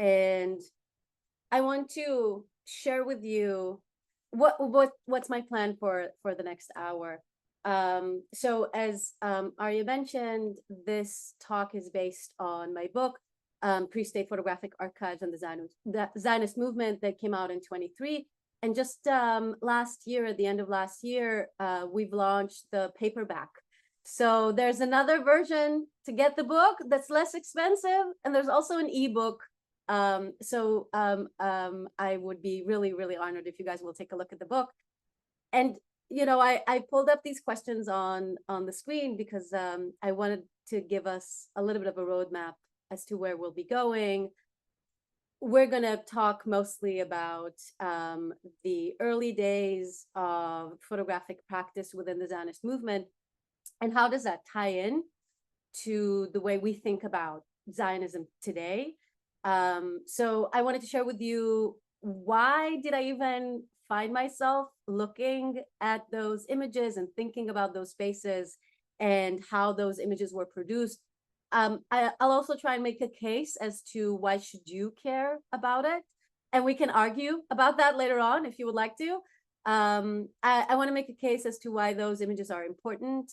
and I want to share with you what's my plan for the next hour. So as Arya mentioned, this talk is based on my book, Pre-State Photographic Archives and the Zionist Movement, that came out in 23. And just last year, at the end of last year, we've launched the paperback. So there's another version to get the book that's less expensive, and there's also an ebook. I would be really, really honored if you guys will take a look at the book. And I pulled up these questions on the screen because I wanted to give us a little bit of a roadmap as to where we'll be going. We're going to talk mostly about the early days of photographic practice within the Zionist movement, and how does that tie in to the way we think about Zionism today. So I wanted to share with you, why did I even find myself looking at those images and thinking about those spaces and how those images were produced. I'll also try and make a case as to why should you care about it. And we can argue about that later on if you would like to. I want to make a case as to why those images are important.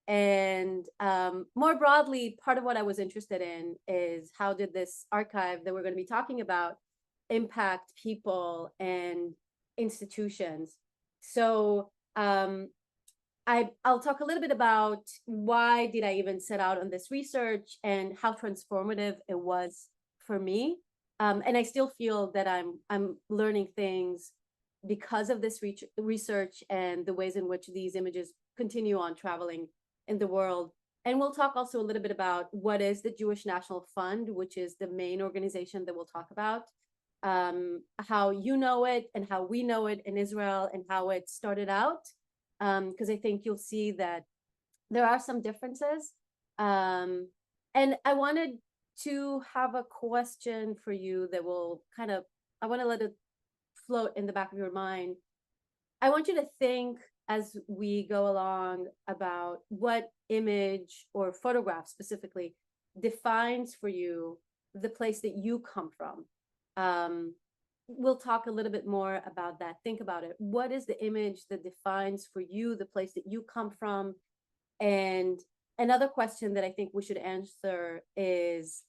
And more broadly, part of what I was interested in is how did this archive that we're going to be talking about impact people and institutions. So I'll talk a little bit about why did I even set out on this research and how transformative it was for me. And I still feel that I'm learning things because of this research and the ways in which these images continue on traveling in the world. And we'll talk also a little bit about what is the Jewish National Fund, which is the main organization that we'll talk about, how you know it and how we know it in Israel and how it started out, because I think you'll see that there are some differences. And I wanted to have a question for you that will I want to let it float in the back of your mind. I want you to think as we go along about what image or photograph specifically defines for you the place that you come from. We'll talk a little bit more about that. Think about it. What is the image that defines for you the place that you come from? And another question that I think we should answer is,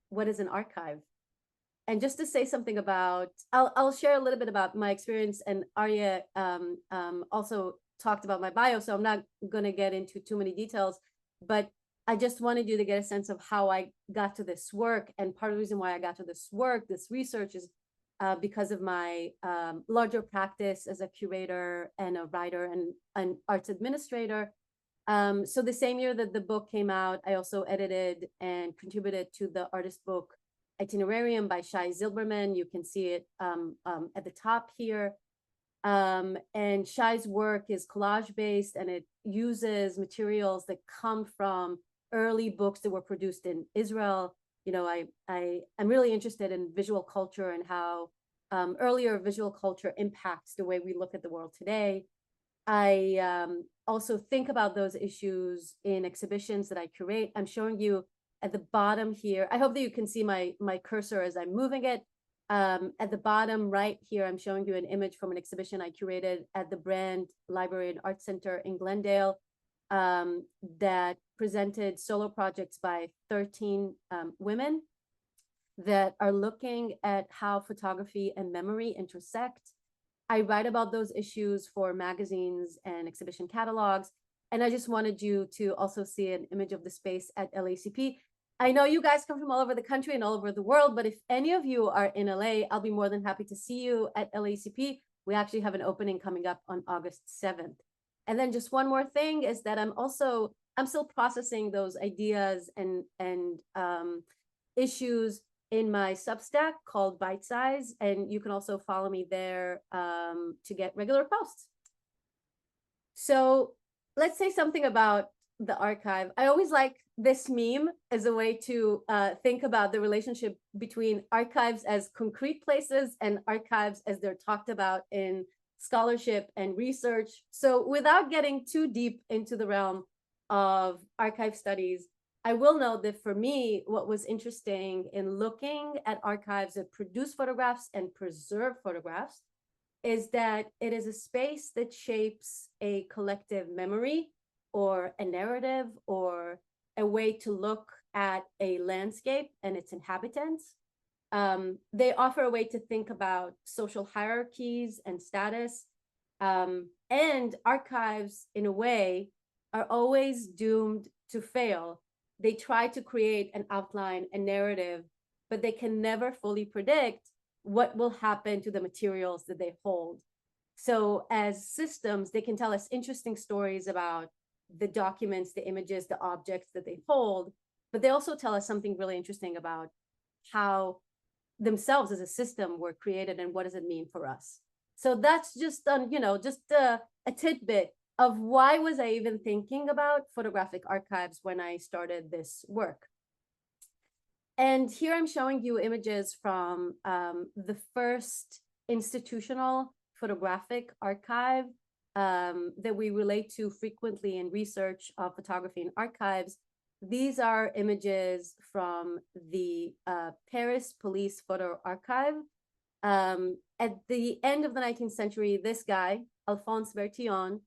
what is an archive? And just to say something about, I'll share a little bit about my experience, and Arya also talked about my bio, so I'm not going to get into too many details, but I just wanted you to get a sense of how I got to this work. And part of the reason why I got to this work, this research, is because of my larger practice as a curator and a writer and an arts administrator. So the same year that the book came out, I also edited and contributed to the artist book Itinerarium by Shai Zilberman. You can see it at the top here. And Shai's work is collage based, and it uses materials that come from early books that were produced in Israel. I'm really interested in visual culture and how earlier visual culture impacts the way we look at the world today. I also think about those issues in exhibitions that I curate. I'm showing you at the bottom here. I hope that you can see my cursor as I'm moving it. At the bottom right here, I'm showing you an image from an exhibition I curated at the Brand Library and Art Center in Glendale that presented solo projects by 13 women that are looking at how photography and memory intersect. I write about those issues for magazines and exhibition catalogs. And I just wanted you to also see an image of the space at LACP. I know you guys come from all over the country and all over the world, but if any of you are in LA, I'll be more than happy to see you at LACP. We actually have an opening coming up on August 7th. And then just one more thing is that I'm still processing those ideas and issues in my Substack called Bite Size. And you can also follow me there to get regular posts. So let's say something about the archive. I always like this meme as a way to think about the relationship between archives as concrete places and archives as they're talked about in scholarship and research. So without getting too deep into the realm of archive studies, I will note that for me, what was interesting in looking at archives that produce photographs and preserve photographs is that it is a space that shapes a collective memory or a narrative or a way to look at a landscape and its inhabitants. They offer a way to think about social hierarchies and status. And archives, in a way, are always doomed to fail. They try to create an outline, a narrative, but they can never fully predict what will happen to the materials that they hold. So as systems, they can tell us interesting stories about the documents, the images, the objects that they hold, but they also tell us something really interesting about how themselves as a system were created and what does it mean for us. So that's just just a tidbit of why was I even thinking about photographic archives when I started this work. And here I'm showing you images from the first institutional photographic archive that we relate to frequently in research of photography and archives. These are images from the Paris Police Photo Archive. At the end of the 19th century, this guy, Alphonse Bertillon,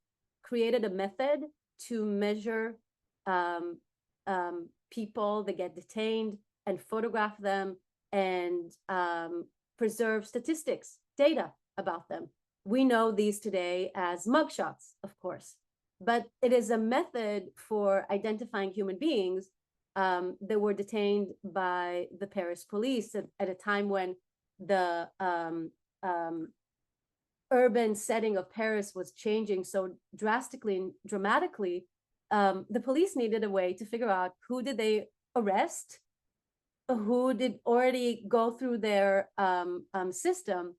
created a method to measure people that get detained and photograph them and preserve statistics, data about them. We know these today as mugshots, of course, but it is a method for identifying human beings that were detained by the Paris police at a time when the urban setting of Paris was changing so drastically and dramatically. The police needed a way to figure out who did they arrest, who did already go through their system.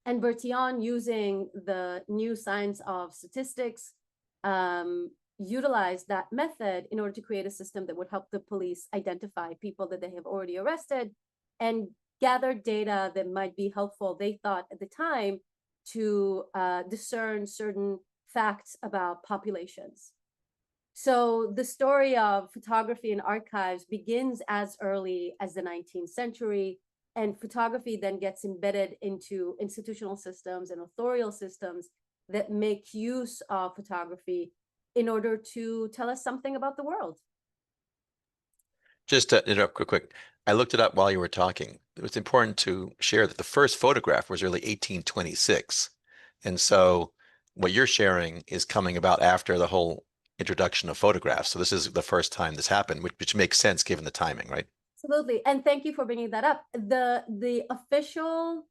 And Bertillon, using the new science of statistics, utilized that method in order to create a system that would help the police identify people that they have already arrested and gather data that might be helpful, they thought at the time, to discern certain facts about populations. So the story of photography and archives begins as early as the 19th century, and photography then gets embedded into institutional systems and authorial systems that make use of photography in order to tell us something about the world. Just to interrupt quick. I looked it up while you were talking. It was important to share that the first photograph was early 1826. And so what you're sharing is coming about after the whole introduction of photographs. So this is the first time this happened, which makes sense given the timing, right? Absolutely. And thank you for bringing that up. The official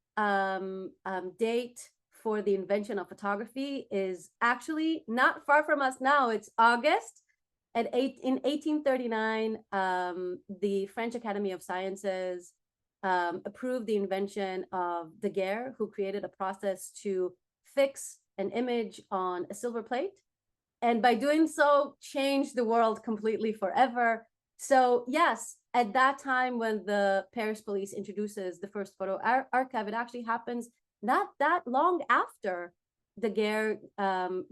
date for the invention of photography is actually not far from us now. It's August. In 1839, the French Academy of Sciences approved the invention of Daguerre, who created a process to fix an image on a silver plate. And by doing so, changed the world completely forever. So yes, at that time when the Paris police introduces the first photo archive, it actually happens not that long after Daguerre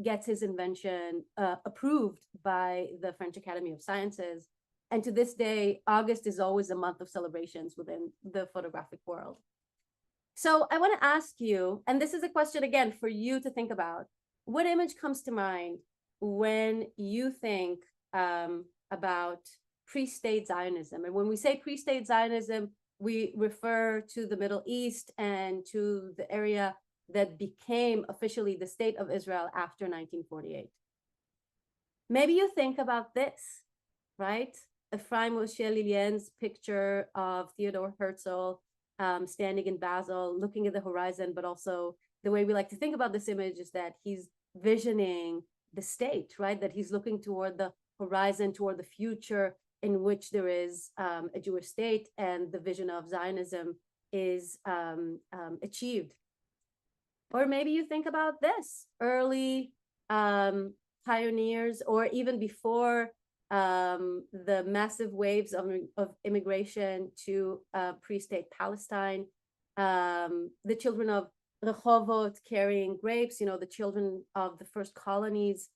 gets his invention approved by the French Academy of Sciences. And to this day, August is always a month of celebrations within the photographic world. So I want to ask you, and this is a question again for you to think about, what image comes to mind when you think about pre-state Zionism? And when we say pre-state Zionism, we refer to the Middle East and to the area that became officially the state of Israel after 1948. Maybe you think about this, right? Ephraim Moshe Lilien's picture of Theodor Herzl standing in Basel, looking at the horizon, but also the way we like to think about this image is that he's visioning the state, right? That he's looking toward the horizon, toward the future in which there is a Jewish state, and the vision of Zionism is achieved. Or maybe you think about this, early pioneers, or even before the massive waves of immigration to pre-state Palestine, the children of Rehovot carrying grapes, the children of the first colonies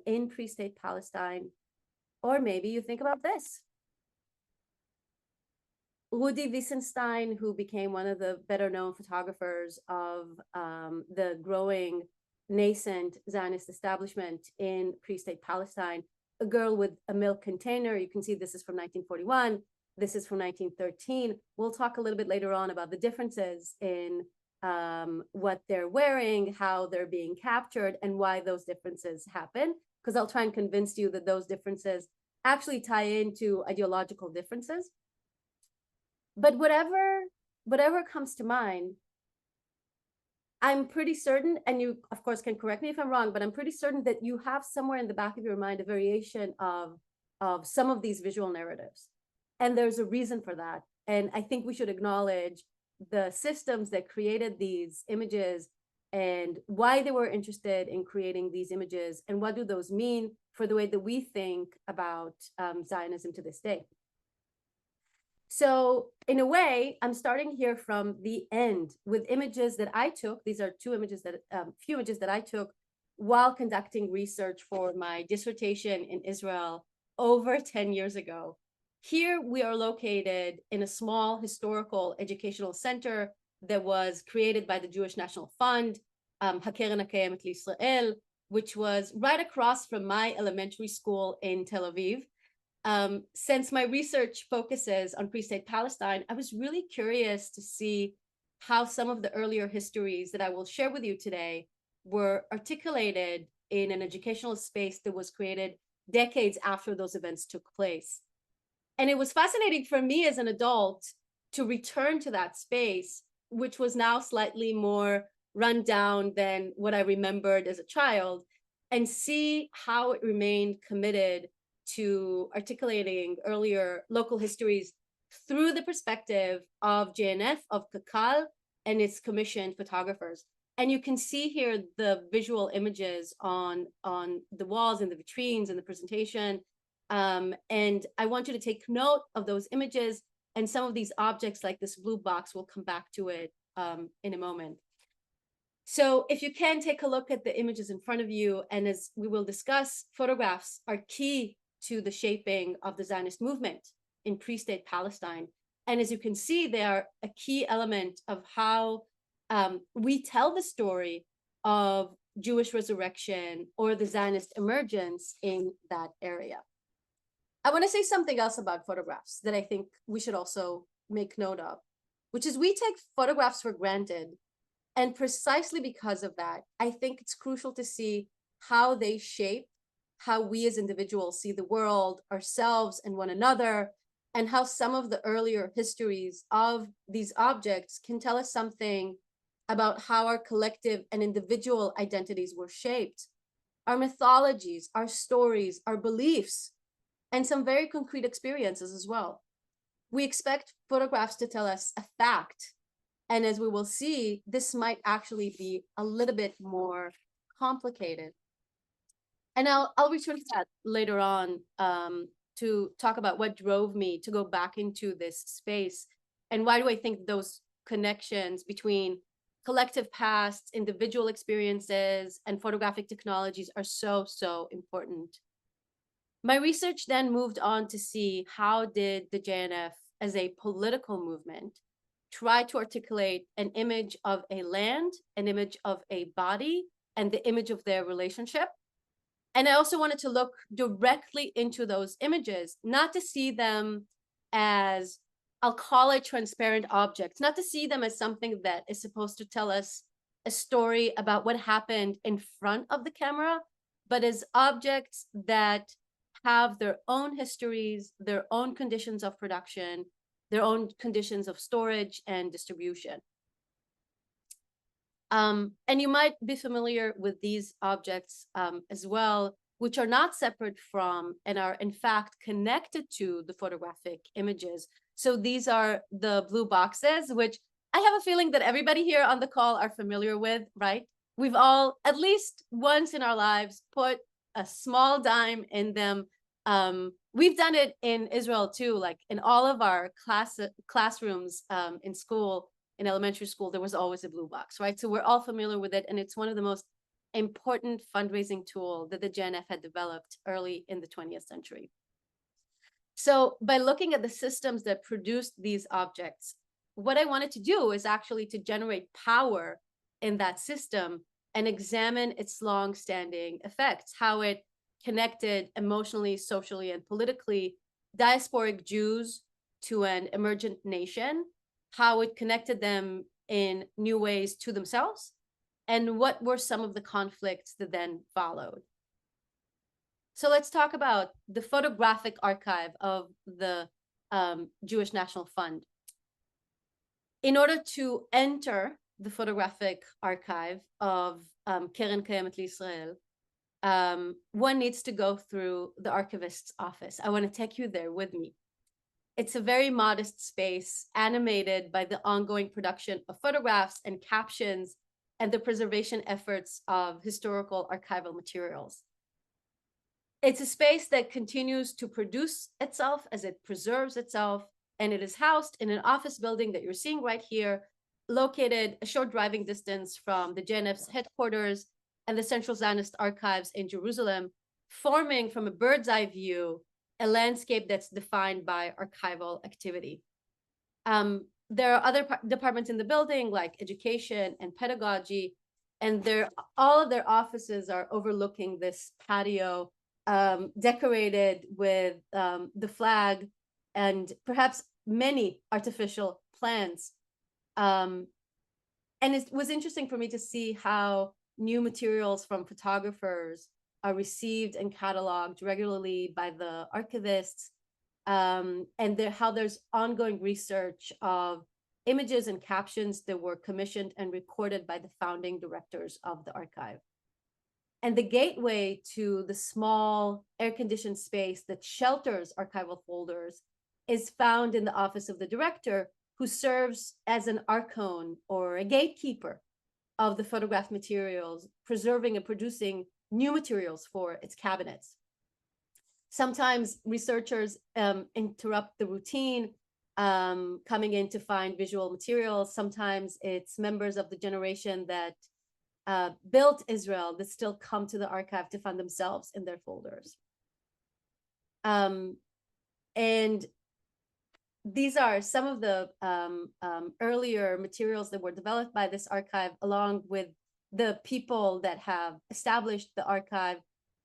in pre-state Palestine. Or maybe you think about this. Rudi Wiesenstein, who became one of the better known photographers of the growing nascent Zionist establishment in pre-state Palestine, a girl with a milk container. You can see this is from 1941. This is from 1913. We'll talk a little bit later on about the differences in what they're wearing, how they're being captured, and why those differences happen, because I'll try and convince you that those differences actually tie into ideological differences. But whatever comes to mind, I'm pretty certain, and you of course can correct me if I'm wrong, but I'm pretty certain that you have somewhere in the back of your mind a variation of some of these visual narratives. And there's a reason for that. And I think we should acknowledge the systems that created these images and why they were interested in creating these images, and what do those mean for the way that we think about Zionism to this day. So in a way, I'm starting here from the end with images that I took. These are few images that I took while conducting research for my dissertation in Israel over 10 years ago. Here we are located in a small historical educational center that was created by the Jewish National Fund, Hakeren HaKayemet L'Israel, which was right across from my elementary school in Tel Aviv. Since my research focuses on pre-state Palestine, I was really curious to see how some of the earlier histories that I will share with you today were articulated in an educational space that was created decades after those events took place. And it was fascinating for me as an adult to return to that space, which was now slightly more run down than what I remembered as a child, and see how it remained committed to articulating earlier local histories through the perspective of JNF, of Kakal, and its commissioned photographers. And you can see here the visual images on the walls and the vitrines and the presentation. And I want you to take note of those images, and some of these objects like this blue box, we'll come back to it in a moment. So if you can take a look at the images in front of you, and as we will discuss, photographs are key to the shaping of the Zionist movement in pre-state Palestine. And as you can see, they are a key element of how we tell the story of Jewish resurrection or the Zionist emergence in that area. I want to say something else about photographs that I think we should also make note of, which is we take photographs for granted. And precisely because of that, I think it's crucial to see how they shape how we as individuals see the world, ourselves, and one another, and how some of the earlier histories of these objects can tell us something about how our collective and individual identities were shaped, our mythologies, our stories, our beliefs, and some very concrete experiences as well. We expect photographs to tell us a fact, and as we will see, this might actually be a little bit more complicated. And I'll return to that later on to talk about what drove me to go back into this space, and why do I think those connections between collective pasts, individual experiences, and photographic technologies are so, so important. My research then moved on to see how did the JNF as a political movement try to articulate an image of a land, an image of a body, and the image of their relationship. And I also wanted to look directly into those images, not to see them as, I'll call it transparent objects, not to see them as something that is supposed to tell us a story about what happened in front of the camera, but as objects that have their own histories, their own conditions of production, their own conditions of storage and distribution. And you might be familiar with these objects as well, which are not separate from and are in fact connected to the photographic images. So these are the blue boxes, which I have a feeling that everybody here on the call are familiar with, right? We've all, at least once in our lives, put a small dime in them. We've done it in Israel too, like in all of our classrooms in school. In elementary school, there was always a blue box, right? So we're all familiar with it, and it's one of the most important fundraising tool that the JNF had developed early in the 20th century. So by looking at the systems that produced these objects, what I wanted to do is actually to generate power in that system and examine its long-standing effects, how it connected emotionally, socially, and politically diasporic Jews to an emergent nation, how it connected them in new ways to themselves, and what were some of the conflicts that then followed. So let's talk about the photographic archive of the Jewish National Fund. In order to enter the photographic archive of Keren Kayemet L'Israel, one needs to go through the archivist's office. I want to take you there with me. It's a very modest space animated by the ongoing production of photographs and captions and the preservation efforts of historical archival materials. It's a space that continues to produce itself as it preserves itself, and it is housed in an office building that you're seeing right here, located a short driving distance from the JNF's headquarters and the Central Zionist Archives in Jerusalem, forming from a bird's eye view a landscape that's defined by archival activity. There are other departments in the building like education and pedagogy, and all of their offices are overlooking this patio decorated with the flag and perhaps many artificial plants. And it was interesting for me to see how new materials from photographers are received and cataloged regularly by the archivists, and how there's ongoing research of images and captions that were commissioned and recorded by the founding directors of the archive. And the gateway to the small air-conditioned space that shelters archival folders is found in the office of the director, who serves as an archon or a gatekeeper of the photograph materials, preserving and producing new materials for its cabinets. Sometimes researchers interrupt the routine, coming in to find visual materials. Sometimes it's members of the generation that built Israel that still come to the archive to find themselves in their folders. And these are some of the earlier materials that were developed by this archive, along with the people that have established the archive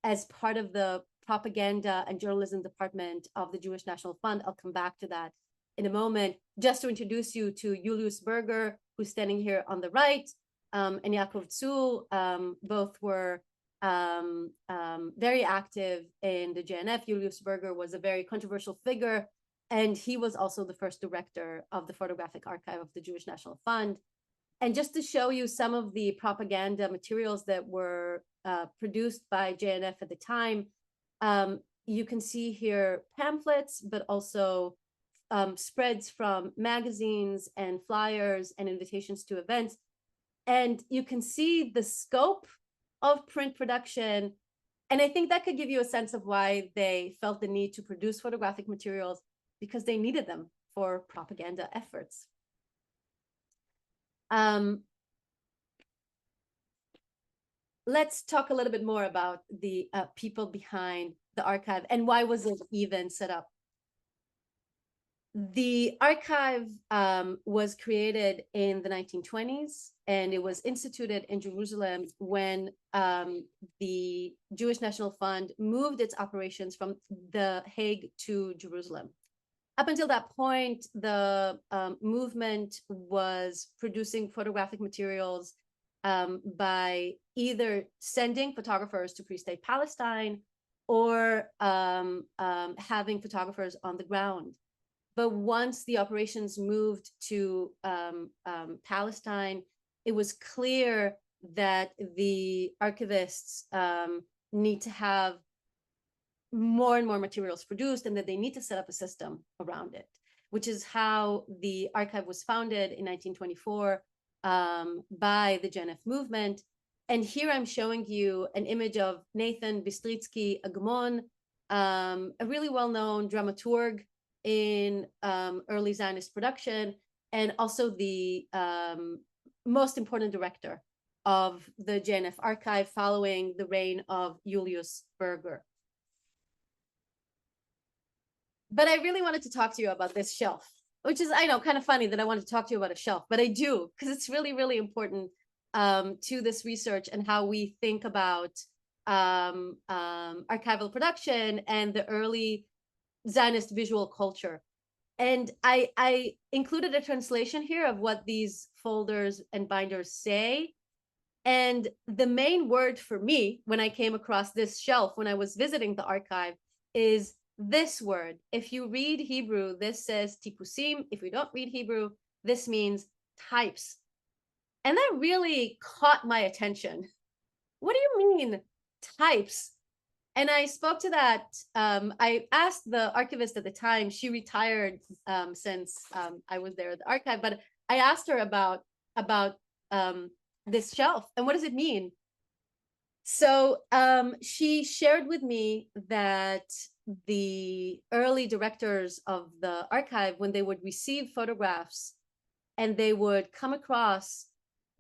as part of the propaganda and journalism department of the Jewish National Fund. I'll come back to that in a moment. Just to introduce you to Julius Berger, who's standing here on the right, and Yaakov Tzul, both were very active in the JNF. Julius Berger was a very controversial figure, and he was also the first director of the photographic archive of the Jewish National Fund. And just to show you some of the propaganda materials that were produced by JNF at the time, you can see here pamphlets, but also spreads from magazines and flyers and invitations to events. And you can see the scope of print production. And I think that could give you a sense of why they felt the need to produce photographic materials, because they needed them for propaganda efforts. Let's talk a little bit more about the people behind the archive and why was it even set up. The archive was created in the 1920s, and it was instituted in Jerusalem when the Jewish National Fund moved its operations from The Hague to Jerusalem. Up until that point, the movement was producing photographic materials by either sending photographers to pre-state Palestine or having photographers on the ground. But once the operations moved to Palestine, it was clear that the archivists need to have more and more materials produced, and that they need to set up a system around it, which is how the archive was founded in 1924 by the JNF movement. And here I'm showing you an image of Nathan Bistritsky Agmon, a really well-known dramaturg in early Zionist production, and also the most important director of the JNF archive following the reign of Julius Berger. But I really wanted to talk to you about this shelf, which is, I know, kind of funny that I wanted to talk to you about a shelf, but I do, because it's really, really important to this research and how we think about archival production and the early Zionist visual culture. And I included a translation here of what these folders and binders say. And the main word for me when I came across this shelf when I was visiting the archive is this word. If you read Hebrew, this says tipusim. If you don't read Hebrew, this means types. And that really caught my attention. What do you mean, types? And I spoke to that. I asked the archivist at the time. She retired since I was there at the archive, but I asked her about this shelf and what does it mean. So she shared with me that the early directors of the archive, when they would receive photographs and they would come across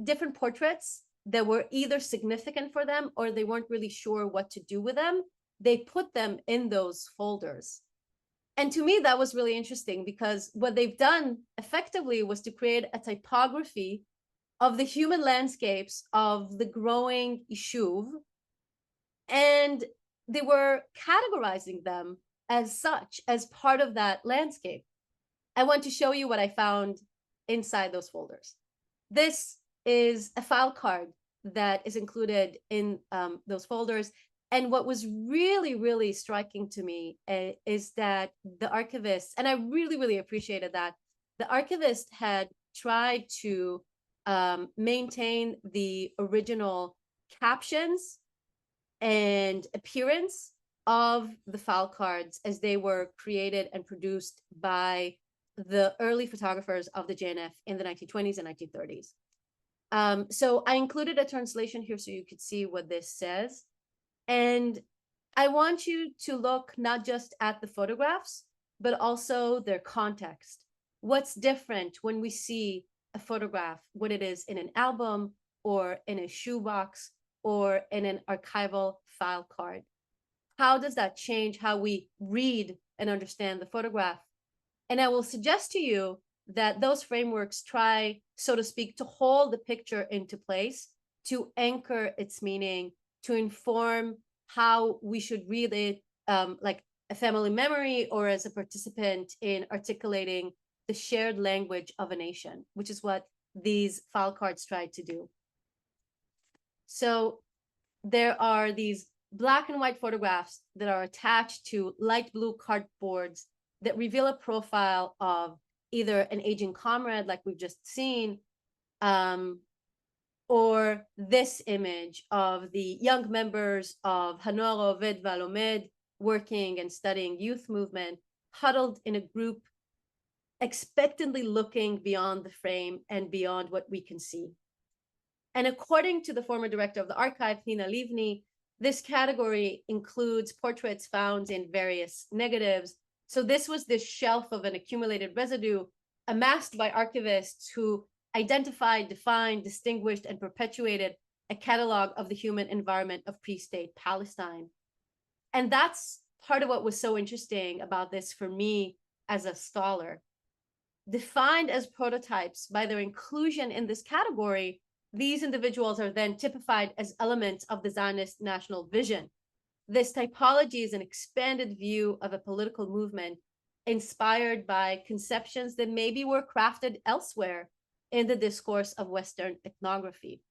different portraits that were either significant for them or they weren't really sure what to do with them, they put them in those folders. And to me, that was really interesting because what they've done effectively was to create a typography of the human landscapes of the growing Yishuv, and they were categorizing them as such, as part of that landscape. I want to show you what I found inside those folders. This is a file card that is included in those folders. And what was really, really striking to me is that the archivist, and I really, really appreciated that, the archivist had tried to maintain the original captions and appearance of the file cards as they were created and produced by the early photographers of the JNF in the 1920s and 1930s. So I included a translation here so you could see what this says. And I want you to look not just at the photographs, but also their context. What's different when we see a photograph, what it is in an album or in a shoebox or in an archival file card? How does that change how we read and understand the photograph? And I will suggest to you that those frameworks try, so to speak, to hold the picture into place, to anchor its meaning, to inform how we should read it, like a family memory or as a participant in articulating the shared language of a nation, which is what these file cards try to do. So there are these black and white photographs that are attached to light blue cardboards that reveal a profile of either an aging comrade like we've just seen, or this image of the young members of Hanoar Oved Valomed working and studying youth movement, huddled in a group, expectantly looking beyond the frame and beyond what we can see. And according to the former director of the archive, Nina Livni, this category includes portraits found in various negatives. So this was this shelf of an accumulated residue amassed by archivists who identified, defined, distinguished, and perpetuated a catalog of the human environment of pre-state Palestine. And that's part of what was so interesting about this for me as a scholar. Defined as prototypes by their inclusion in this category, these individuals are then typified as elements of the Zionist national vision. This typology is an expanded view of a political movement inspired by conceptions that maybe were crafted elsewhere in the discourse of Western ethnography.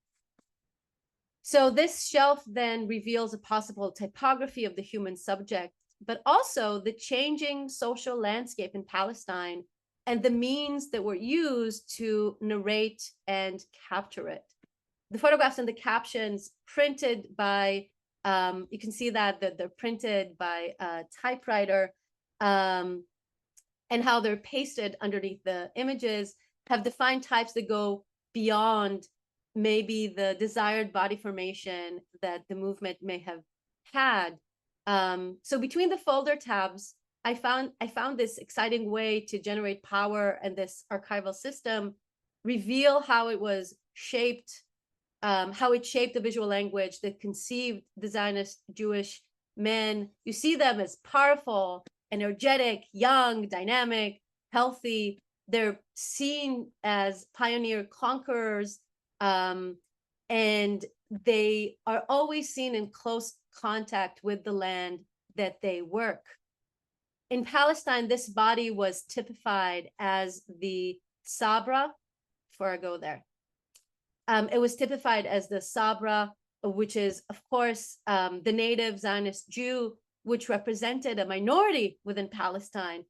So this shelf then reveals a possible typography of the human subject, but also the changing social landscape in Palestine and the means that were used to narrate and capture it. The photographs and the captions printed by, you can see that they're printed by a typewriter, and how they're pasted underneath the images have defined types that go beyond maybe the desired body formation that the movement may have had. So between the folder tabs, I found this exciting way to generate power, and this archival system reveal how it was shaped, how it shaped the visual language that conceived the Zionist Jewish men. You see them as powerful, energetic, young, dynamic, healthy. They're seen as pioneer conquerors, and they are always seen in close contact with the land that they work. In Palestine, this body was typified as the Sabra, before I go there. It was typified as the Sabra, which is, of course, the native Zionist Jew, which represented a minority within Palestine,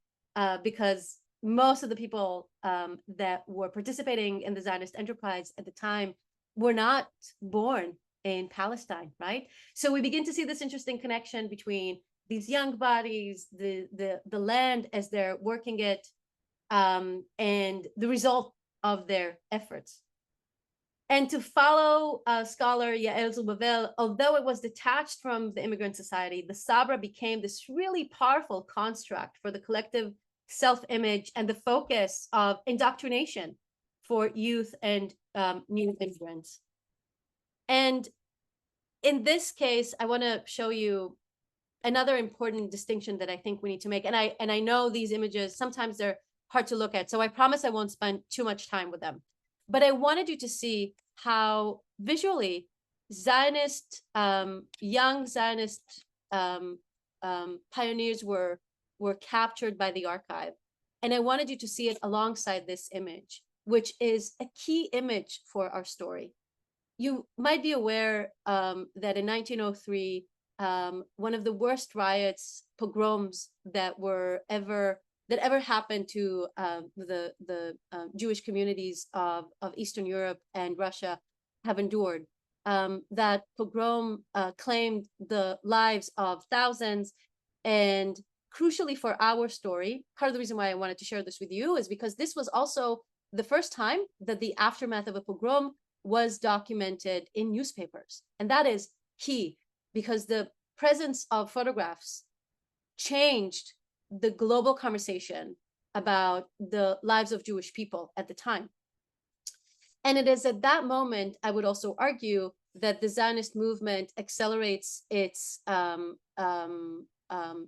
because most of the people that were participating in the Zionist enterprise at the time were not born in Palestine, right? So we begin to see this interesting connection between these young bodies, the land as they're working it, and the result of their efforts. And to follow scholar Yael Zubavel, although it was detached from the immigrant society, the Sabra became this really powerful construct for the collective self-image and the focus of indoctrination for youth and new immigrants. And in this case, I want to show you another important distinction that I think we need to make. And I know these images, sometimes they're hard to look at, so I promise I won't spend too much time with them. But I wanted you to see how visually Zionist, young Zionist pioneers were captured by the archive. And I wanted you to see it alongside this image, which is a key image for our story. You might be aware that in 1903, one of the worst riots, pogroms that ever happened to the Jewish communities of Eastern Europe and Russia have endured. That pogrom claimed the lives of thousands, and crucially for our story, part of the reason why I wanted to share this with you is because this was also the first time that the aftermath of a pogrom was documented in newspapers. And that is key, because the presence of photographs changed the global conversation about the lives of Jewish people at the time. And it is at that moment, I would also argue, that the Zionist movement accelerates its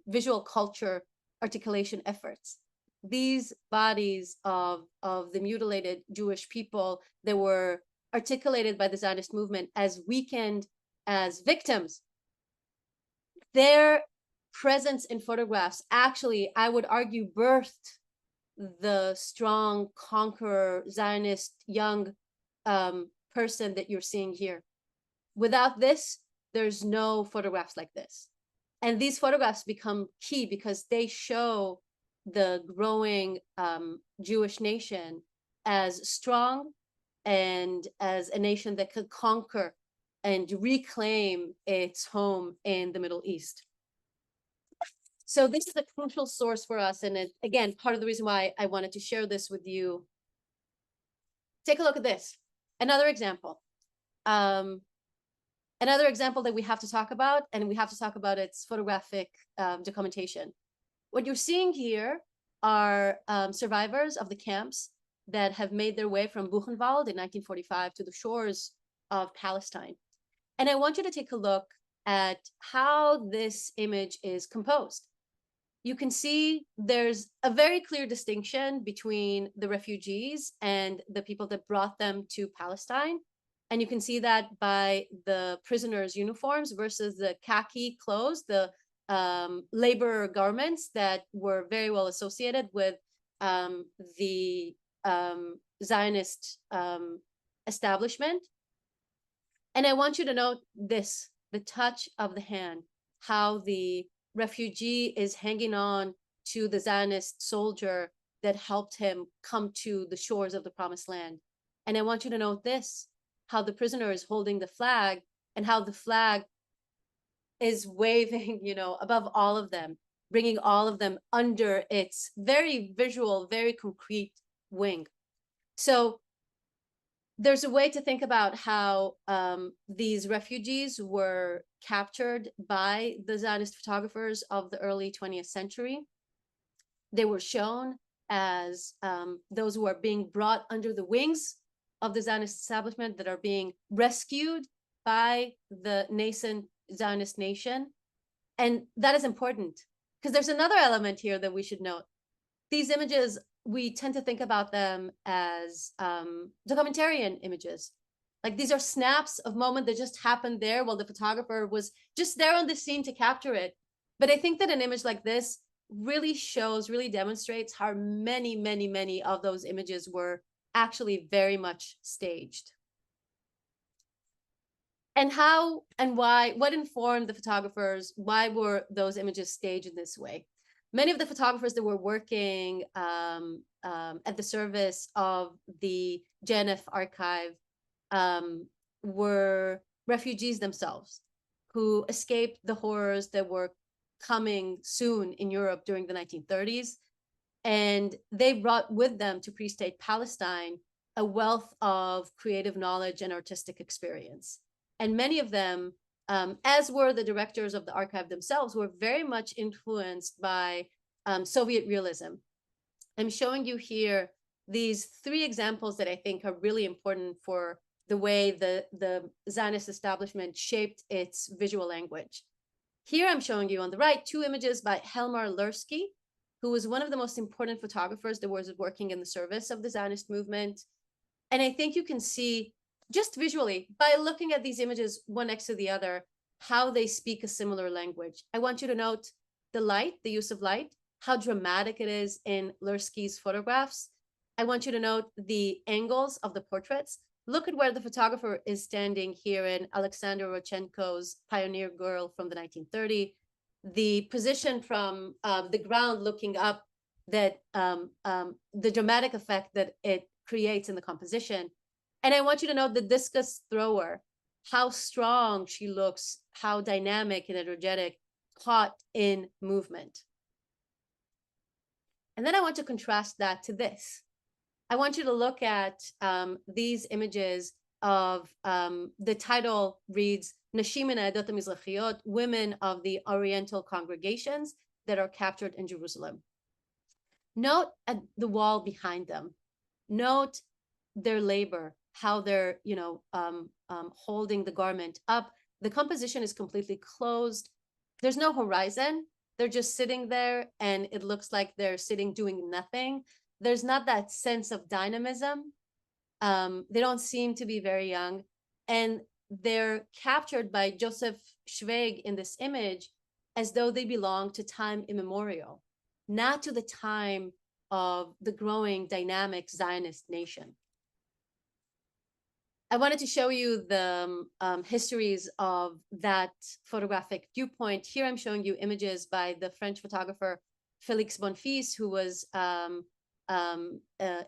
visual culture articulation efforts. These bodies of the mutilated Jewish people that were articulated by the Zionist movement as weakened, as victims, their presence in photographs actually, I would argue, birthed the strong conqueror Zionist young person that you're seeing here. Without this, there's no photographs like this. And these photographs become key because they show the growing Jewish nation as strong and as a nation that could conquer and reclaim its home in the Middle East. So this is a crucial source for us. And it, again, part of the reason why I wanted to share this with you. Take a look at this. Another example. Another example that we have to talk about, and we have to talk about its photographic documentation. What you're seeing here are survivors of the camps that have made their way from Buchenwald in 1945 to the shores of Palestine. And I want you to take a look at how this image is composed. You can see there's a very clear distinction between the refugees and the people that brought them to Palestine. And you can see that by the prisoners' uniforms versus the khaki clothes, the labor garments that were very well associated with the Zionist establishment. And I want you to note this, the touch of the hand, how the refugee is hanging on to the Zionist soldier that helped him come to the shores of the Promised Land. And I want you to note this, how the prisoner is holding the flag and how the flag is waving, you know, above all of them, bringing all of them under its very visual, very concrete wing. So there's a way to think about how these refugees were captured by the Zionist photographers of the early 20th century. They were shown as those who are being brought under the wings of the Zionist establishment, that are being rescued by the nascent Zionist nation. And that is important Because there's another element here that we should note. These images, we tend to think about them as documentarian images. Like these are snaps of moment that just happened there while the photographer was just there on the scene to capture it. But I think that an image like this really shows, really demonstrates how many, many, many of those images were actually very much staged. And how and why, what informed the photographers? Why were those images staged in this way? Many of the photographers that were working at the service of the JNF archive were refugees themselves who escaped the horrors that were coming soon in Europe during the 1930s. And they brought with them to pre-state Palestine a wealth of creative knowledge and artistic experience. And many of them, as were the directors of the archive themselves, were very much influenced by Soviet realism. I'm showing you here these three examples that I think are really important for the way the Zionist establishment shaped its visual language. Here I'm showing you on the right 2 images by Helmar Lursky, who was one of the most important photographers that was working in the service of the Zionist movement. And I think you can see just visually, by looking at these images one next to the other, how they speak a similar language. I want you to note the light, the use of light, how dramatic it is in Lursky's photographs. I want you to note the angles of the portraits. Look at where the photographer is standing here in Alexander Rodchenko's Pioneer Girl from the 1930s. The position from the ground looking up, that the dramatic effect that it creates in the composition. And I want you to note the discus thrower, how strong she looks, how dynamic and energetic, caught in movement. And then I want to contrast that to this. I want you to look at these images of, the title reads, Nashim min ha'edot ha'mizrachiyot, women of the Oriental congregations that are captured in Jerusalem. Note at the wall behind them. Note their labor, how they're, holding the garment up. The composition is completely closed. There's no horizon. They're just sitting there, and it looks like they're sitting doing nothing. There's not that sense of dynamism. They don't seem to be very young. And they're captured by Joseph Schweig in this image as though they belong to time immemorial, not to the time of the growing dynamic Zionist nation. I wanted to show you the histories of that photographic viewpoint. Here I'm showing you images by the French photographer Félix Bonfils, who was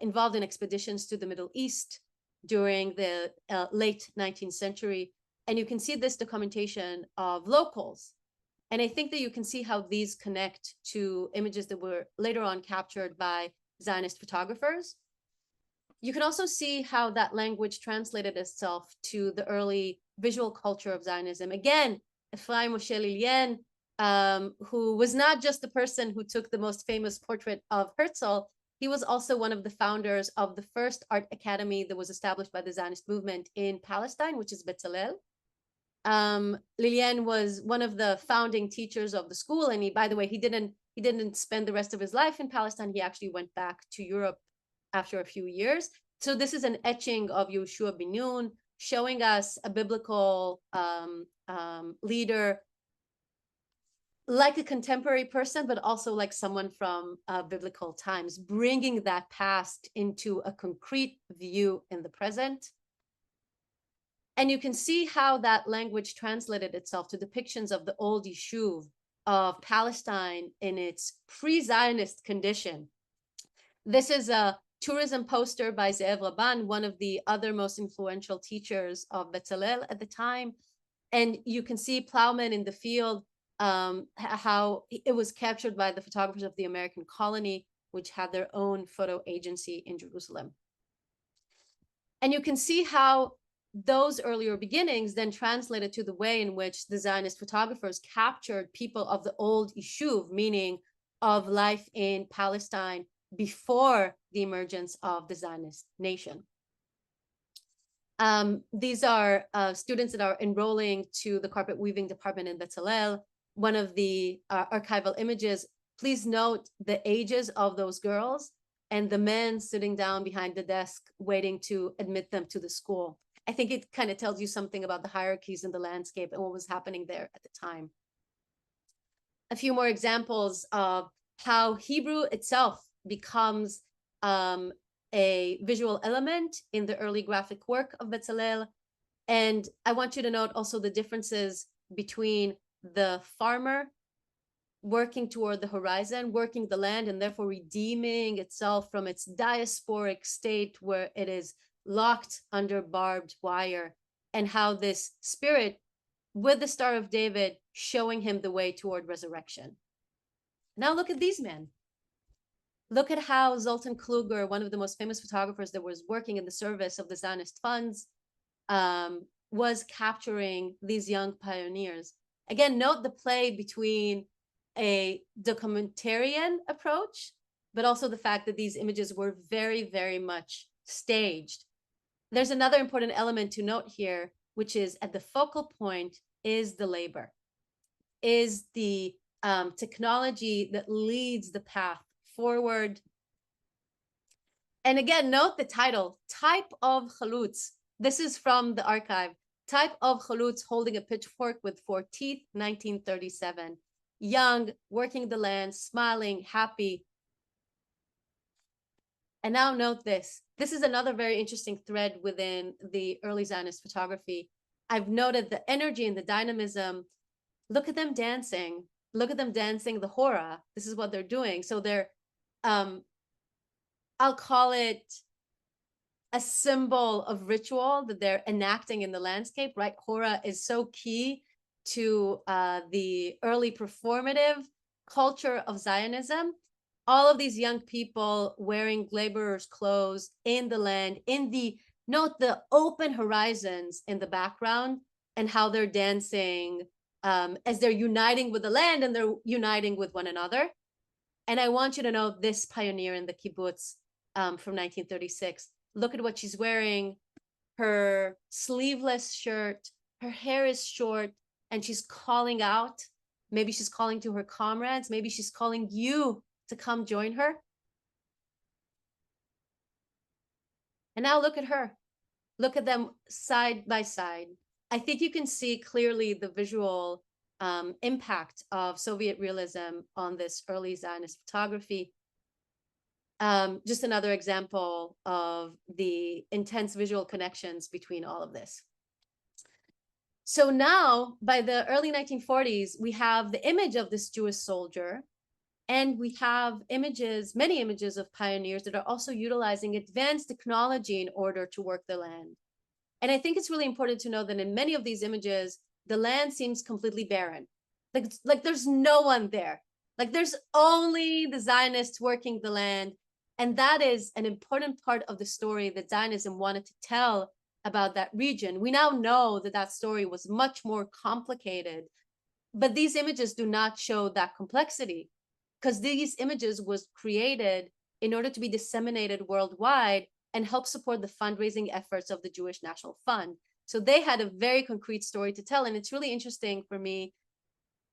involved in expeditions to the Middle East during the late 19th century. And you can see this documentation of locals. And I think that you can see how these connect to images that were later on captured by Zionist photographers. You can also see how that language translated itself to the early visual culture of Zionism. Again, Ephraim Moshe Lilien, who was not just the person who took the most famous portrait of Herzl, he was also one of the founders of the first art academy that was established by the Zionist movement in Palestine, which is Betzalel. Lilien was one of the founding teachers of the school, and he, by the way, he didn't spend the rest of his life in Palestine. He actually went back to Europe after a few years. So this is an etching of Yehoshua ben Nun, showing us a biblical leader, like a contemporary person, but also like someone from biblical times, bringing that past into a concrete view in the present. And you can see how that language translated itself to depictions of the old Yishuv of Palestine in its pre-Zionist condition. This is a tourism poster by Ze'ev Rabban, one of the other most influential teachers of Betzalel at the time. And you can see plowmen in the field, how it was captured by the photographers of the American colony, which had their own photo agency in Jerusalem. And you can see how those earlier beginnings then translated to the way in which the Zionist photographers captured people of the old Yishuv, meaning of life in Palestine before the emergence of the Zionist nation. These are students that are enrolling to the carpet weaving department in Betzalel. one of the archival images, please note the ages of those girls and the men sitting down behind the desk waiting to admit them to the school. I think it kind of tells you something about the hierarchies in the landscape and what was happening there at the time. A few more examples of how Hebrew itself becomes a visual element in the early graphic work of Bezalel. And I want you to note also the differences between the farmer working toward the horizon, working the land, and therefore redeeming itself from its diasporic state where it is locked under barbed wire, and how this spirit with the Star of David showing him the way toward resurrection. Now look at these men. Look at how Zoltan Kluger, one of the most famous photographers that was working in the service of the Zionist funds, was capturing these young pioneers. Again, note the play between a documentarian approach, but also the fact that these images were very, very much staged. There's another important element to note here, which is at the focal point is the labor, is the technology that leads the path forward. And again, note the title, Type of Chalutz. This is from the archive. Type of Chalutz holding a pitchfork with 4 teeth, 1937. Young, working the land, smiling, happy. And now note this. This is another very interesting thread within the early Zionist photography. I've noted the energy and the dynamism. Look at them dancing. Look at them dancing the hora. This is what they're doing. So they're, I'll call it a symbol of ritual that they're enacting in the landscape, right? Hora is so key to the early performative culture of Zionism. All of these young people wearing laborers' clothes in the land, note the open horizons in the background and how they're dancing as they're uniting with the land and they're uniting with one another. And I want you to know this pioneer in the kibbutz from 1936. Look at what she's wearing. Her sleeveless shirt, her hair is short, and she's calling out. Maybe she's calling to her comrades. Maybe she's calling you to come join her. And now look at her. Look at them side by side. I think you can see clearly the visual impact of Soviet realism on this early Zionist photography. Just another example of the intense visual connections between all of this. So now, by the early 1940s, we have the image of this Jewish soldier, and we have images, many images of pioneers that are also utilizing advanced technology in order to work the land. And I think it's really important to know that in many of these images, the land seems completely barren. Like there's no one there. Like there's only the Zionists working the land. And that is an important part of the story that Zionism wanted to tell about that region. We now know that that story was much more complicated, but these images do not show that complexity, because these images was created in order to be disseminated worldwide and help support the fundraising efforts of the Jewish National Fund. So they had a very concrete story to tell. And it's really interesting for me,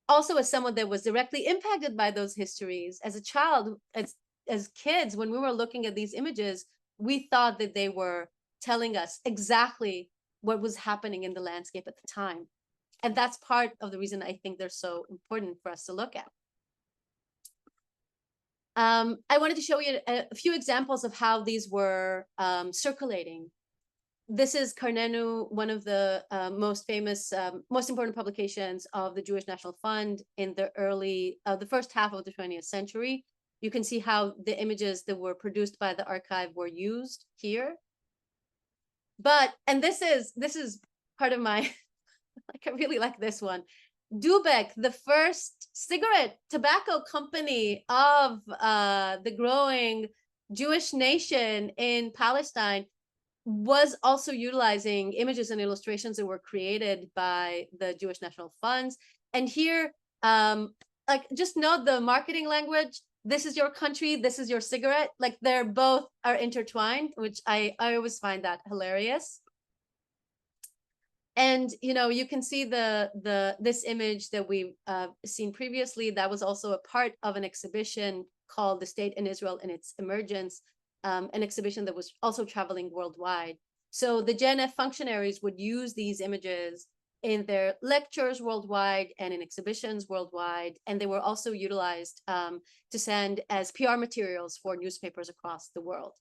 also as someone that was directly impacted by those histories, as a child, as kids, when we were looking at these images, we thought that they were telling us exactly what was happening in the landscape at the time. And that's part of the reason I think they're so important for us to look at. I wanted to show you a few examples of how these were circulating. This is Karnenu, one of the most famous, most important publications of the Jewish National Fund in the first half of the 20th century. You can see how the images that were produced by the archive were used here. And this is part of my, like, I really like this one. Dubek, the first cigarette tobacco company of the growing Jewish nation in Palestine, was also utilizing images and illustrations that were created by the Jewish National Funds. And here, like, just note the marketing language. This is your country, this is your cigarette. Like, they're both are intertwined, which I always find that hilarious. And you can see this image that we've seen previously. That was also a part of an exhibition called "The State in Israel and Its Emergence," an exhibition that was also traveling worldwide. So the JNF functionaries would use these images in their lectures worldwide and in exhibitions worldwide, and they were also utilized to send as PR materials for newspapers across the world.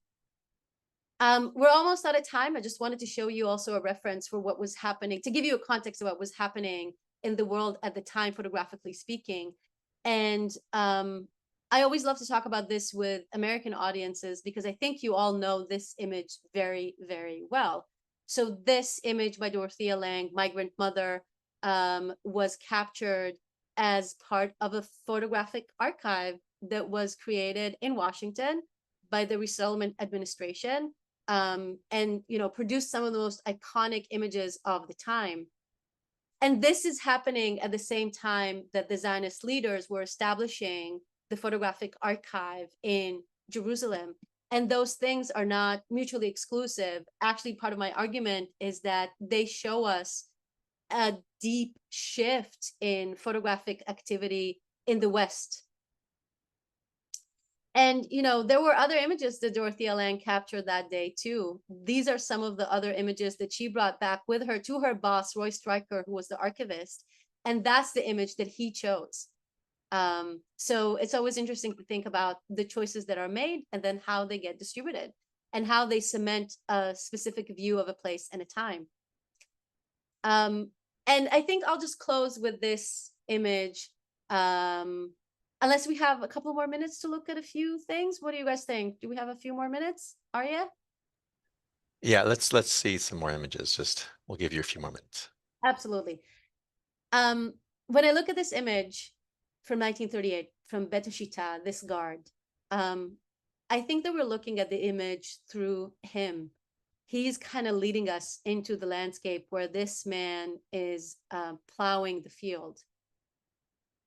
We're almost out of time. I just wanted to show you also a reference for what was happening, to give you a context of what was happening in the world at the time, photographically speaking. And I always love to talk about this with American audiences because I think you all know this image very, very well. So this image by Dorothea Lange, Migrant Mother, was captured as part of a photographic archive that was created in Washington by the Resettlement Administration, and produced some of the most iconic images of the time. And this is happening at the same time that the Zionist leaders were establishing the photographic archive in Jerusalem. And those things are not mutually exclusive. Actually, part of my argument is that they show us a deep shift in photographic activity in the West. And, there were other images that Dorothea Lange captured that day, too. These are some of the other images that she brought back with her to her boss, Roy Stryker, who was the archivist. And that's the image that he chose. So it's always interesting to think about the choices that are made and then how they get distributed and how they cement a specific view of a place and a time. And I think I'll just close with this image. Unless we have a couple more minutes to look at a few things. What do you guys think? Do we have a few more minutes? Arya? Yeah, let's see some more images. We'll give you a few more minutes. Absolutely. When I look at this image from 1938, from Bet Shita, this guard, I think that we're looking at the image through him. He's kind of leading us into the landscape where this man is plowing the field.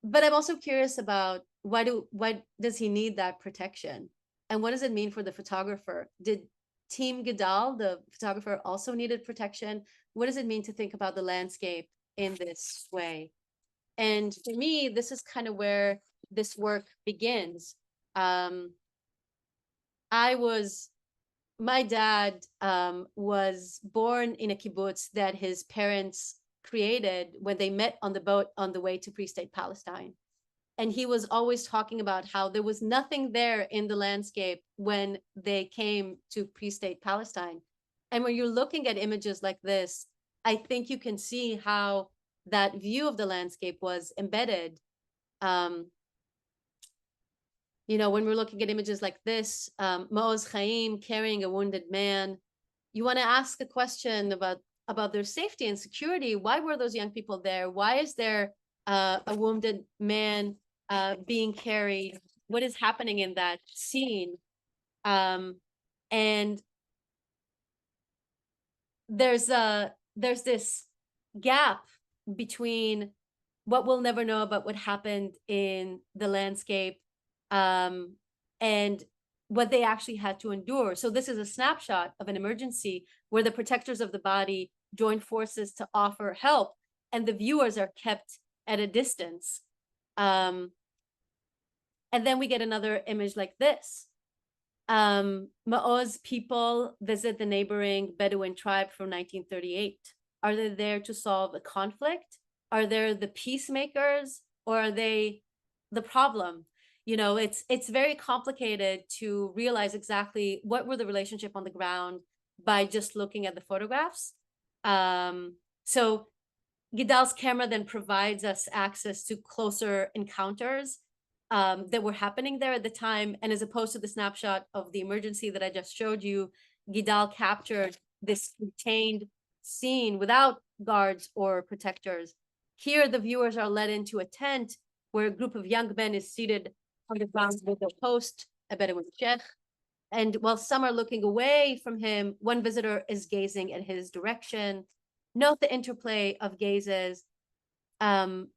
But I'm also curious about why does he need that protection? And what does it mean for the photographer? Did Team Gedal, the photographer, also needed protection? What does it mean to think about the landscape in this way? And for me, this is kind of where this work begins. My dad was born in a kibbutz that his parents created when they met on the boat on the way to pre-state Palestine. And he was always talking about how there was nothing there in the landscape when they came to pre-state Palestine. And when you're looking at images like this, I think you can see how that view of the landscape was embedded. When we're looking at images like this, Maoz Chaim carrying a wounded man, you want to ask a question about their safety and security. Why were those young people there? Why is there a wounded man being carried? What is happening in that scene? And there's this gap between what we'll never know about what happened in the landscape and what they actually had to endure. So this is a snapshot of an emergency where the protectors of the body join forces to offer help, and the viewers are kept at a distance. And then we get another image like this. Maoz people visit the neighboring Bedouin tribe from 1938. Are they there to solve a conflict? Are they the peacemakers, or are they the problem? It's very complicated to realize exactly what were the relationship on the ground by just looking at the photographs. So Gidal's camera then provides us access to closer encounters that were happening there at the time. And as opposed to the snapshot of the emergency that I just showed you, Gidal captured this contained scene without guards or protectors. Here, the viewers are led into a tent where a group of young men is seated on the ground with a host, a Bedouin sheikh. And while some are looking away from him, one visitor is gazing at his direction. Note the interplay of gazes and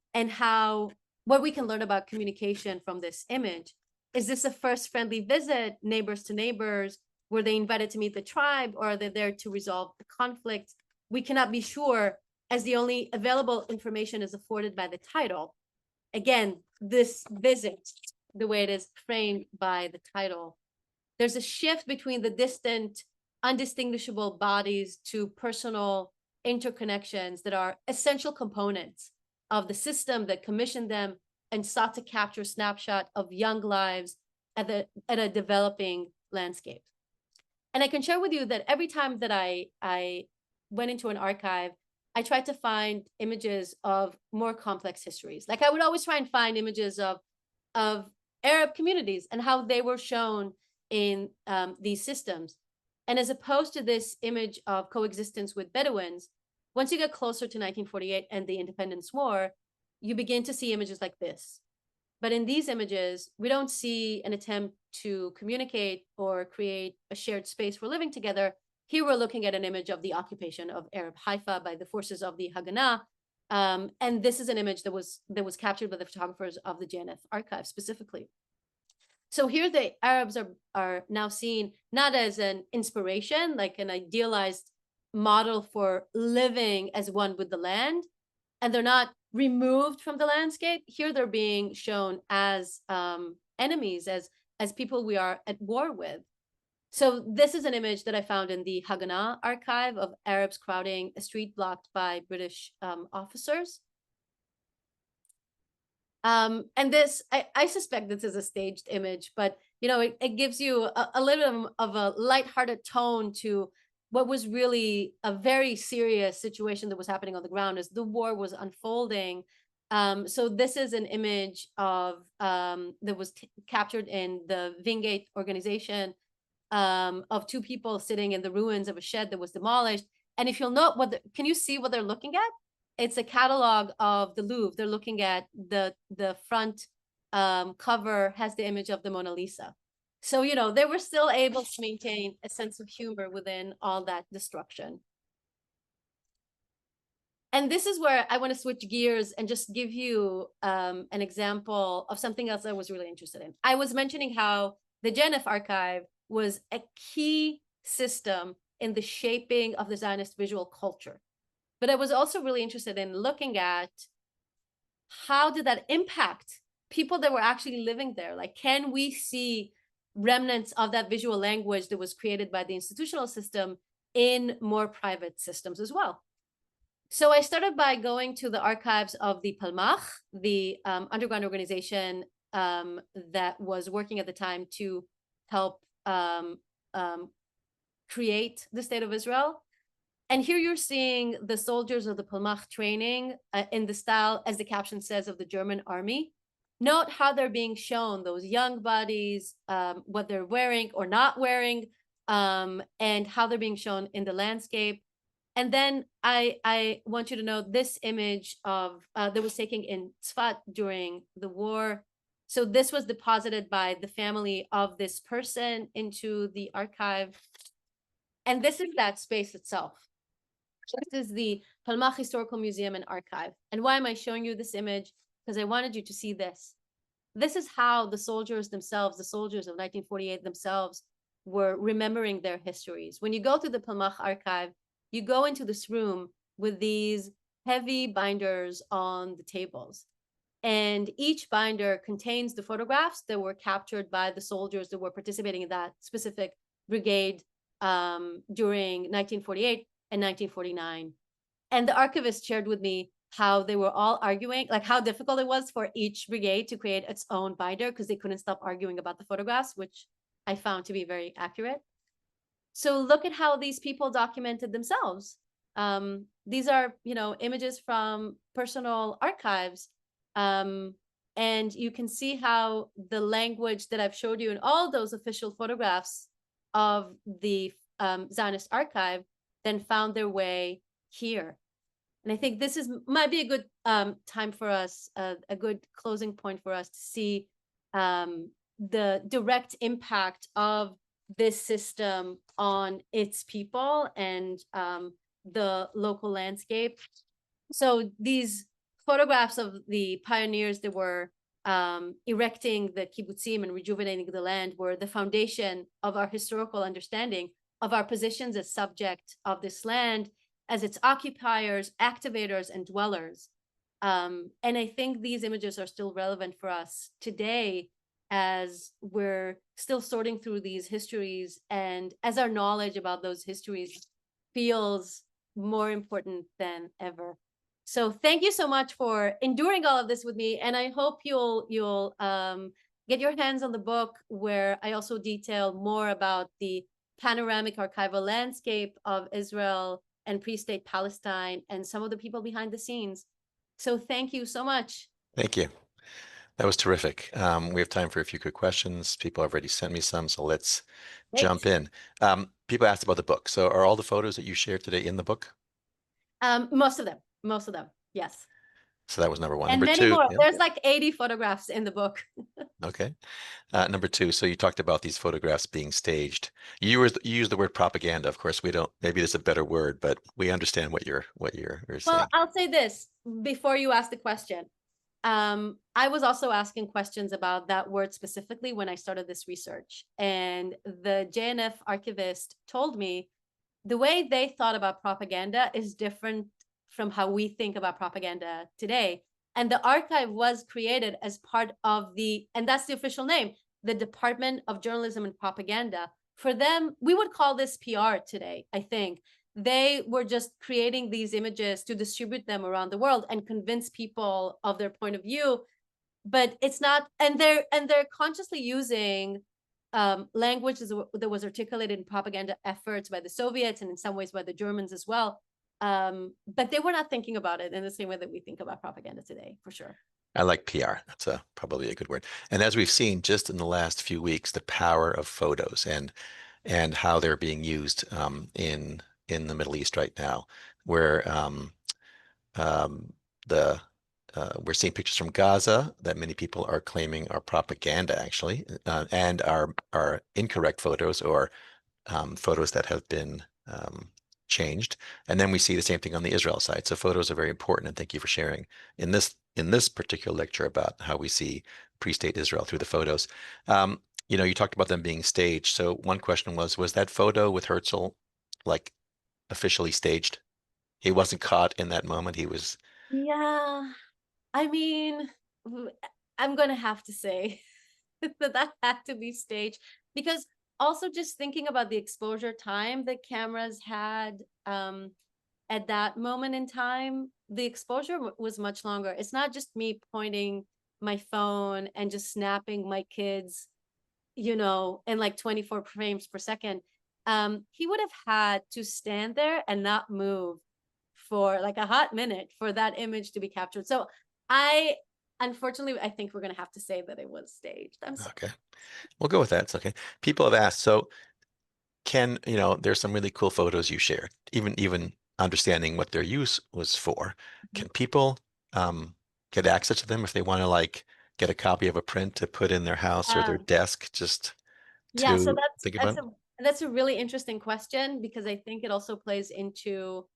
what we can learn about communication from this image. Is this a first friendly visit, neighbors to neighbors? Were they invited to meet the tribe, or are they there to resolve the conflict? We cannot be sure, as the only available information is afforded by the title. Again, this visit, the way it is framed by the title, there's a shift between the distant, undistinguishable bodies to personal interconnections that are essential components of the system that commissioned them and sought to capture a snapshot of young lives at a developing landscape. And I can share with you that every time that I went into an archive, I tried to find images of more complex histories. Like I would always try and find images of Arab communities and how they were shown in these systems. And as opposed to this image of coexistence with Bedouins, once you get closer to 1948 and the Independence War, you begin to see images like this. But in these images, we don't see an attempt to communicate or create a shared space for living together. Here we're looking at an image of the occupation of Arab Haifa by the forces of the Haganah. And this is an image that was captured by the photographers of the JNF archive specifically. So here the Arabs are now seen not as an inspiration, like an idealized model for living as one with the land, and they're not removed from the landscape. Here they're being shown as enemies, as people we are at war with. So this is an image that I found in the Haganah archive of Arabs crowding a street blocked by British officers. And this, I suspect this is a staged image, but you know, it gives you a little bit of a lighthearted tone to what was really a very serious situation that was happening on the ground as the war was unfolding. So this is an image of that was captured in the Wingate organization of two people sitting in the ruins of a shed that was demolished. And if you'll note can you see what they're looking at? It's a catalog of the Louvre. They're looking at the front cover has the image of the Mona Lisa. So, you know, they were still able to maintain a sense of humor within all that destruction. And this is where I want to switch gears and just give you an example of something else I was really interested in. I was mentioning how the JNF archive was a key system in the shaping of the Zionist visual culture. But I was also really interested in looking at how did that impact people that were actually living there? Like, can we see remnants of that visual language that was created by the institutional system in more private systems as well? So I started by going to the archives of the Palmach, the underground organization that was working at the time to help create the state of Israel. And here you're seeing the soldiers of the Palmach training in the style, as the caption says, of the German army. Note how they're being shown, those young bodies, what they're wearing or not wearing, and how they're being shown in the landscape. And then I want you to know this image of that was taken in Tzfat during the war. So this was deposited by the family of this person into the archive. And this is that space itself. This is the Palmach Historical Museum and Archive. And why am I showing you this image? Because I wanted you to see this. This is how the soldiers themselves, the soldiers of 1948 themselves, were remembering their histories. When you go to the Palmach archive, you go into this room with these heavy binders on the tables. And each binder contains the photographs that were captured by the soldiers that were participating in that specific brigade during 1948 and 1949. And the archivist shared with me how they were all arguing, like how difficult it was for each brigade to create its own binder because they couldn't stop arguing about the photographs, which I found to be very accurate. So look at how these people documented themselves. These are, you know, images from personal archives. And you can see how the language that I've showed you in all those official photographs of the Zionist archive then found their way here. And I think this might be a good time for us, a good closing point for us to see the direct impact of this system on its people and the local landscape. So these photographs of the pioneers that were erecting the kibbutzim and rejuvenating the land were the foundation of our historical understanding of our positions as subject of this land as its occupiers, activators, and dwellers. And I think these images are still relevant for us today as we're still sorting through these histories, and as our knowledge about those histories feels more important than ever. So thank you so much for enduring all of this with me, and I hope you'll get your hands on the book, where I also detail more about the panoramic archival landscape of Israel and pre-state Palestine and some of the people behind the scenes. So thank you so much. Thank you. That was terrific. We have time for a few quick questions. People have already sent me some, so let's Great. jump in. People asked about the book. So are all the photos that you shared today in the book? Most of them, yes. So that was number one. And Number many two, more. yeah, There's like 80 photographs in the book. okay. Number two, so you talked about these photographs being staged. You used the word propaganda. Of course, we don't. Maybe there's a better word, but we understand what you're Well, saying. I'll say this before you ask the question. I was also asking questions about that word specifically when I started this research. And the JNF archivist told me the way they thought about propaganda is different from how we think about propaganda today. And the archive was created as part of and that's the official name, the Department of Journalism and Propaganda. For them, we would call this PR today, I think. They were just creating these images to distribute them around the world and convince people of their point of view. But it's not, and they're consciously using language that was articulated in propaganda efforts by the Soviets and in some ways by the Germans as well. But they were not thinking about it in the same way that we think about propaganda today, for sure. I like PR. That's probably a good word. And as we've seen just in the last few weeks, the power of photos and how they're being used in the Middle East right now, where um, the we're seeing pictures from Gaza that many people are claiming are propaganda, actually, and are incorrect photos or photos that have been changed. And then we see the same thing on the Israel side. So photos are very important, and thank you for sharing in this particular lecture about how we see pre-state Israel through the photos. You talked about them being staged. So one question was that photo with Herzl like officially staged? He wasn't caught in that moment. He was Yeah, I mean, I'm gonna have to say that had to be staged, because also just thinking about the exposure time that cameras had at that moment in time, the exposure was much longer. It's not just me pointing my phone and just snapping my kids, in like 24 frames per second. He would have had to stand there and not move for like a hot minute for that image to be captured. So unfortunately, I think we're going to have to say that it was staged. I'm sorry. okay. We'll go with that. It's okay. People have asked, so there's some really cool photos you shared, even understanding what their use was for. Can people get access to them if they want to like get a copy of a print to put in their house or their Um, desk just yeah, so to think about? that's a really interesting question, because I think it also plays into,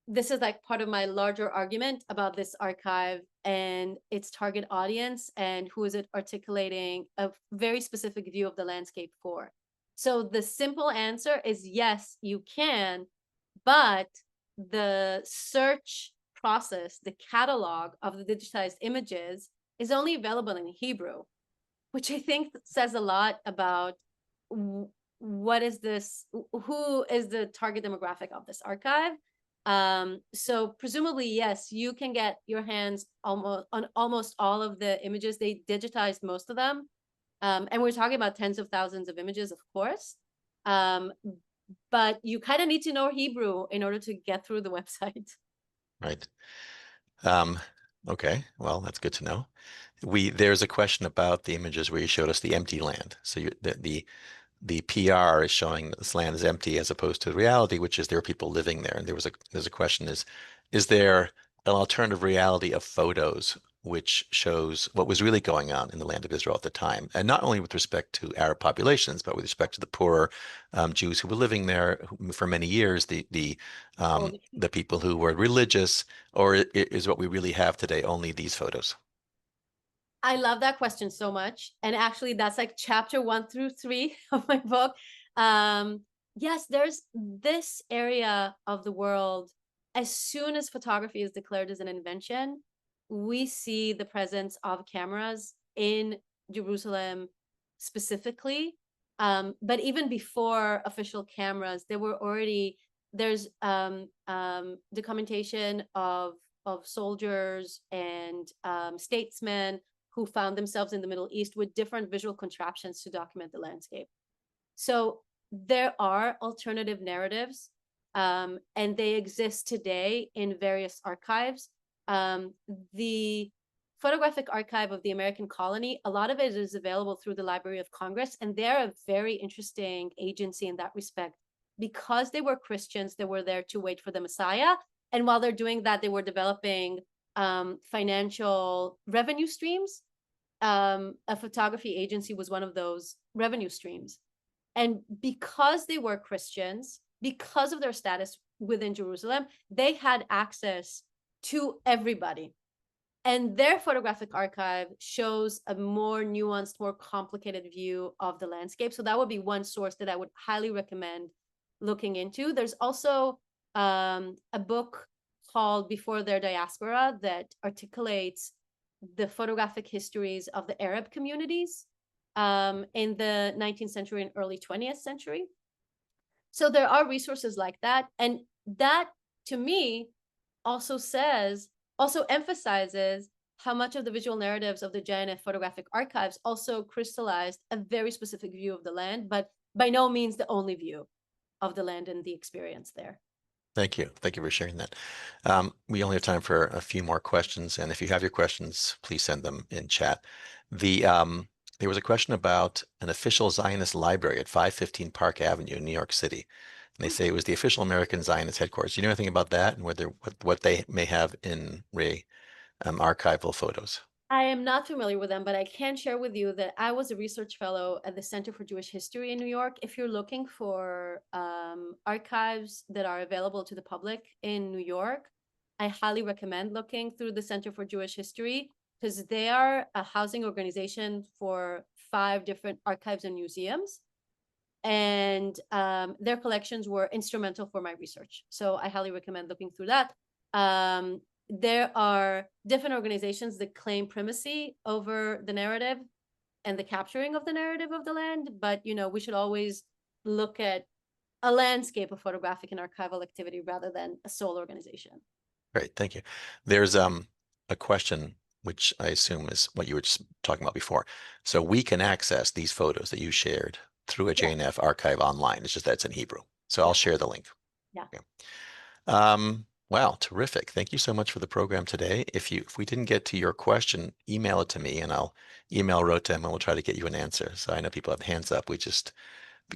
this is like part of my larger argument about this archive and its target audience and who is it articulating a very specific view of the landscape for. So the simple answer is yes, you can, but the search process, the catalog of the digitized images, is only available in Hebrew, which I think says a lot about what is this, who is the target demographic of this archive. So presumably, yes, you can get your hands on almost all of the images. They digitized most of them. And we're talking about tens of thousands of images, of course. But you kind of need to know Hebrew in order to get through the website. Right. Um, okay. Well, that's good to know. There's a question about the images where you showed us the empty land. So the PR is showing that this land is empty as opposed to the reality, which is there are people living there. And there's a question is there an alternative reality of photos which shows what was really going on in the land of Israel at the time, and not only with respect to Arab populations, but with respect to the poorer Jews who were living there for many years, the people who were religious, or is what we really have today only these photos? I love that question so much. And actually, that's like chapter 1 through 3 of my book. yes, there's this area of the world, as soon as photography is declared as an invention, we see the presence of cameras in Jerusalem specifically. But even before official cameras, there were already there's documentation of soldiers and statesmen who found themselves in the Middle East with different visual contraptions to document the landscape. So there are alternative narratives, and they exist today in various archives. The photographic archive of the American colony, a lot of it is available through the Library of Congress, and they're a very interesting agency in that respect. Because they were Christians, they were there to wait for the Messiah. And while they're doing that, they were developing financial revenue streams. A photography agency was one of those revenue streams. And because they were Christians, because of their status within Jerusalem, they had access to everybody. And their photographic archive shows a more nuanced, more complicated view of the landscape. So that would be one source that I would highly recommend looking into. There's also a book called Before Their Diaspora that articulates the photographic histories of the Arab communities in the 19th century and early 20th century. So there are resources like that. And that, to me, also emphasizes how much of the visual narratives of the JNF photographic archives also crystallized a very specific view of the land, but by no means the only view of the land and the experience there. Thank you. Thank you for sharing that. We only have time for a few more questions, and if you have your questions, please send them in chat. There was a question about an official Zionist library at 515 Park Avenue, New York City. And they say it was the official American Zionist headquarters. Do you know anything about that and what they may have in archival photos? I am not familiar with them, but I can share with you that I was a research fellow at the Center for Jewish History in New York. If you're looking for archives that are available to the public in New York, I highly recommend looking through the Center for Jewish History because they are a housing organization for 5 different archives and museums. And their collections were instrumental for my research. So I highly recommend looking through that. There are different organizations that claim primacy over the narrative and the capturing of the narrative of the land, but we should always look at a landscape of photographic and archival activity rather than a sole organization. Great, thank you. There's a question which I assume is what you were just talking about before. So we can access these photos that you shared through a Yeah. JNF archive online. It's just that it's in Hebrew. So I'll share the link. Yeah. Wow, terrific. Thank you so much for the program today. If we didn't get to your question, email it to me and I'll email Rotem and we'll try to get you an answer. So I know people have hands up. We just,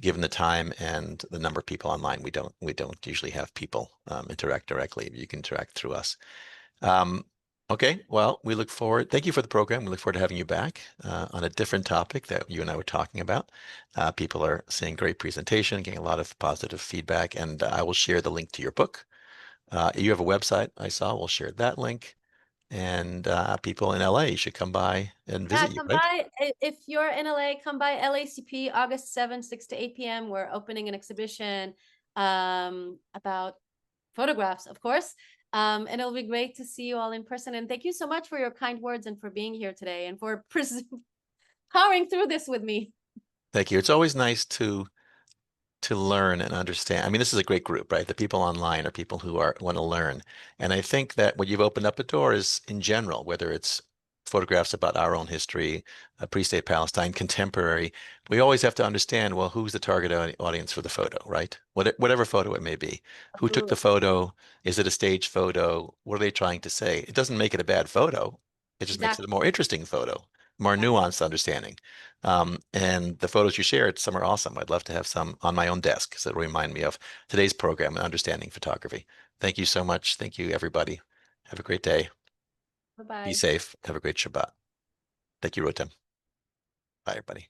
given the time and the number of people online, we don't usually have people interact directly. You can interact through us. Okay, well, we look forward. Thank you for the program. We look forward to having you back on a different topic that you and I were talking about. People are saying great presentation, getting a lot of positive feedback, and I will share the link to your book. You have a website I saw. We'll share that link. And people in LA should come by and Yeah, visit you, come right? by. If you're in LA, come by LACP August 7th, 6 to 8 p.m. We're opening an exhibition about photographs, of course. And it'll be great to see you all in person. And thank you so much for your kind words and for being here today and for powering through this with me. Thank you. It's always nice to learn and understand. I mean, this is a great group, right? The people online are people who want to learn. And I think that what you've opened up a door is in general, whether it's photographs about our own history, pre-state Palestine, contemporary, we always have to understand, well, who's the target audience for the photo, right? Whatever photo it may be. Who took the Absolutely. photo? Is it a stage photo? What are they trying to say? It doesn't make it a bad photo. It just makes it a Exactly. more interesting photo, more Yeah. nuanced understanding. And the photos you shared, some are awesome. I'd love to have some on my own desk because it'll remind me of today's program and understanding photography. Thank you so much. Thank you, everybody. Have a great day. Be Bye-bye. safe. Have a great Shabbat. Thank you, Rotem. Bye, everybody.